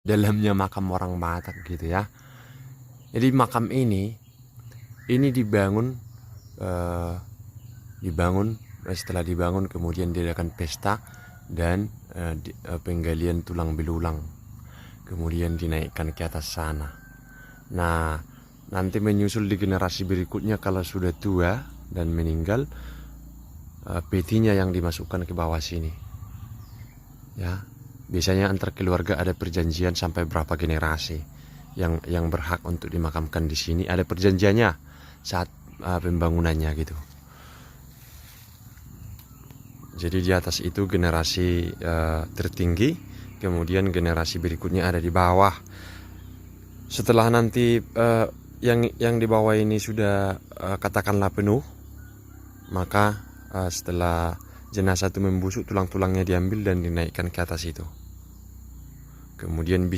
dalamnya makam orang Batak gitu ya. Jadi makam ini dibangun setelah dibangun kemudian diadakan pesta dan penggalian tulang belulang, kemudian dinaikkan ke atas sana. Nah, nanti menyusul di generasi berikutnya kalau sudah tua dan meninggal, petinya yang dimasukkan ke bawah sini. Ya, biasanya antar keluarga ada perjanjian sampai berapa generasi yang berhak untuk dimakamkan di sini. Ada perjanjiannya saat pembangunannya gitu. Jadi di atas itu generasi tertinggi, kemudian generasi berikutnya ada di bawah. Setelah nanti yang di bawah ini sudah katakanlah penuh, maka setelah jenazah itu membusuk, tulang-tulangnya diambil dan dinaikkan ke atas itu. Kemudian